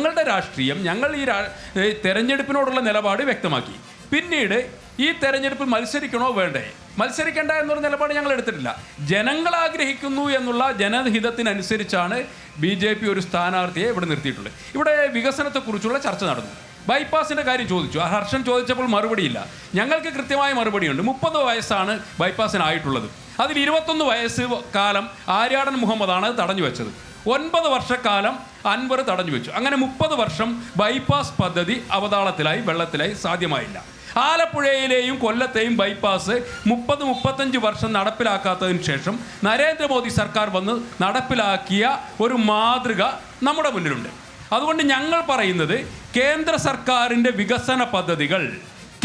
ഞങ്ങളുടെ രാഷ്ട്രീയം, ഞങ്ങൾ ഈ തെരഞ്ഞെടുപ്പിനോടുള്ള നിലപാട് വ്യക്തമാക്കി. പിന്നീട് ഈ തെരഞ്ഞെടുപ്പിൽ മത്സരിക്കണോ വേണ്ടേ, മത്സരിക്കേണ്ട എന്നൊരു നിലപാട് ഞങ്ങൾ എടുത്തിട്ടില്ല. ജനങ്ങൾ ആഗ്രഹിക്കുന്നു എന്നുള്ള ജനഹിതത്തിനനുസരിച്ചാണ് BJP ഒരു സ്ഥാനാർത്ഥിയെ ഇവിടെ നിർത്തിയിട്ടുള്ളത്. ഇവിടെ വികസനത്തെക്കുറിച്ചുള്ള ചർച്ച നടന്നു. ബൈപ്പാസിൻ്റെ കാര്യം ചോദിച്ചു. ഹർഷൻ ചോദിച്ചപ്പോൾ മറുപടിയില്ല. ഞങ്ങൾക്ക് കൃത്യമായ മറുപടിയുണ്ട്. 30 വയസ്സാണ് ബൈപ്പാസിനായിട്ടുള്ളത്. അതിൽ 21 വയസ്സ് കാലം ആര്യാടൻ മുഹമ്മദാണ് തടഞ്ഞു വെച്ചത്. 9 വർഷക്കാലം അൻവർ തടഞ്ഞു വെച്ചു. അങ്ങനെ 30 വർഷം ബൈപ്പാസ് പദ്ധതി അവതാളത്തിലായി, വെള്ളത്തിലായി, സാധ്യമായില്ല. ആലപ്പുഴയിലെയും കൊല്ലത്തെയും ബൈപ്പാസ് 30-35 വർഷം നടപ്പിലാക്കാത്തതിന് ശേഷം നരേന്ദ്രമോദി സർക്കാർ വന്ന് നടപ്പിലാക്കിയ ഒരു മാതൃക നമ്മുടെ മുന്നിലുണ്ട്. അതുകൊണ്ട് ഞങ്ങൾ പറയുന്നത് കേന്ദ്ര സർക്കാരിൻ്റെ വികസന പദ്ധതികൾ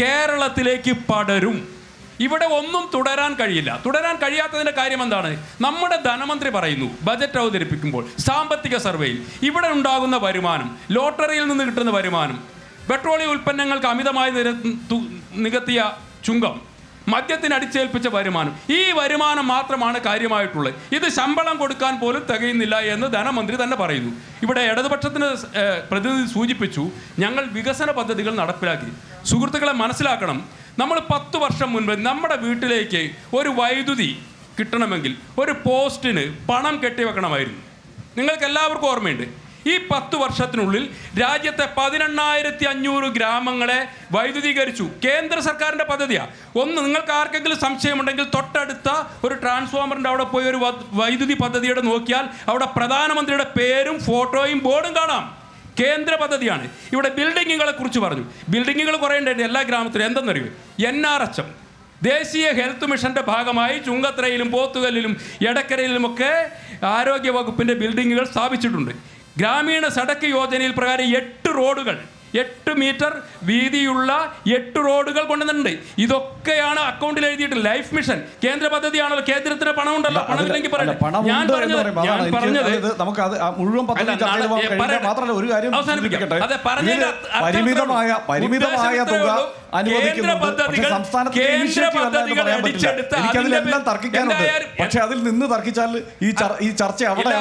കേരളത്തിലേക്ക് പടരും. ഇവിടെ ഒന്നും തുടരാൻ കഴിയില്ല. തുടരാൻ കഴിയാത്തതിൻ്റെ കാര്യം എന്താണ്? നമ്മുടെ ധനമന്ത്രി പറയുന്നു ബജറ്റ് അവതരിപ്പിക്കുമ്പോൾ സാമ്പത്തിക സർവേയിൽ ഇവിടെ ഉണ്ടാകുന്ന വരുമാനം, ലോട്ടറിയിൽ നിന്ന് കിട്ടുന്ന വരുമാനം, പെട്രോളിയം ഉൽപ്പന്നങ്ങൾക്ക് അമിതമായി നികത്തിയ ചുങ്കം, മദ്യത്തിന് അടിച്ചേൽപ്പിച്ച വരുമാനം, ഈ വരുമാനം മാത്രമാണ് കാര്യമായിട്ടുള്ളത്. ഇത് ശമ്പളം കൊടുക്കാൻ പോലും തികയുന്നില്ല എന്ന് ധനമന്ത്രി തന്നെ പറയുന്നു. ഇവിടെ ഇടതുപക്ഷത്തിന് പ്രതിനിധി സൂചിപ്പിച്ചു ഞങ്ങൾ വികസന പദ്ധതികൾ നടപ്പിലാക്കി. സുഹൃത്തുക്കളെ മനസ്സിലാക്കണം, നമ്മൾ 10 വർഷം മുൻപ് നമ്മുടെ വീട്ടിലേക്ക് ഒരു വൈദ്യുതി കിട്ടണമെങ്കിൽ ഒരു പോസ്റ്റിന് പണം കെട്ടിവെക്കണമായിരുന്നു. നിങ്ങൾക്ക് എല്ലാവർക്കും ഓർമ്മയുണ്ട്. ഈ 10 വർഷത്തിനുള്ളിൽ രാജ്യത്തെ 18,500 ഗ്രാമങ്ങളെ വൈദ്യുതീകരിച്ചു. കേന്ദ്ര സർക്കാരിൻ്റെ പദ്ധതിയാണ്. നിങ്ങൾക്ക് ആർക്കെങ്കിലും സംശയമുണ്ടെങ്കിൽ തൊട്ടടുത്ത ഒരു ട്രാൻസ്ഫോമറിൻ്റെ അവിടെ പോയി ഒരു വൈദ്യുതി പദ്ധതിയുടെ നോക്കിയാൽ അവിടെ പ്രധാനമന്ത്രിയുടെ പേരും ഫോട്ടോയും ബോർഡും കാണാം. കേന്ദ്ര പദ്ധതിയാണ്. ഇവിടെ ബിൽഡിങ്ങുകളെ കുറിച്ച് പറഞ്ഞു. ബിൽഡിങ്ങുകൾ കുറേ ഉണ്ടായിരുന്നു എല്ലാ ഗ്രാമത്തിലും. എന്തെന്നറിയോ? NRHM ദേശീയ ഹെൽത്ത് മിഷൻ്റെ ഭാഗമായി ചുങ്കത്തറയിലും പോത്തുകല്ലിലും എടക്കരയിലുമൊക്കെ ആരോഗ്യ വകുപ്പിൻ്റെ ബിൽഡിങ്ങുകൾ സ്ഥാപിച്ചിട്ടുണ്ട്. ഗ്രാമീണ സടക്ക് യോജനയിൽ പ്രകാരം 8 റോഡുകൾ, 8 മീറ്റർ വീതിയുള്ള 8 റോഡുകൾ കൊണ്ടുവന്നിട്ടുണ്ട്. ഇതൊക്കെയാണ് അക്കൗണ്ടിൽ എഴുതിയിട്ട്. ലൈഫ് മിഷൻ കേന്ദ്ര പദ്ധതിയാണല്ലോ. കേന്ദ്രത്തിന് പണം ഉണ്ടല്ലോ. പണമില്ലെങ്കിൽ പറയട്ടെ. ഞാൻ പറഞ്ഞത് പരിമിതമായ തുക അനുവദിക്കുന്നുണ്ട്. പക്ഷെ അതിൽ നിന്ന് തർക്കിച്ചാൽ ഈ ചർച്ച അവിടെ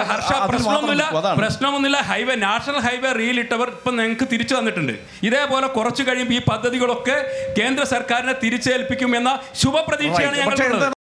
പ്രശ്നമൊന്നുമില്ല. ഹൈവേ, നാഷണൽ ഹൈവേ റീലിട്ടവർ ഇപ്പം നിങ്ങൾക്ക് തിരിച്ചു തന്നിട്ടുണ്ട്. ഇതേപോലെ കുറച്ച് കഴിയുമ്പോൾ ഈ പദ്ധതികളൊക്കെ കേന്ദ്ര സർക്കാരിനെ തിരിച്ചേൽപ്പിക്കും എന്ന ശുഭപ്രതീക്ഷയാണ് ഞങ്ങൾ.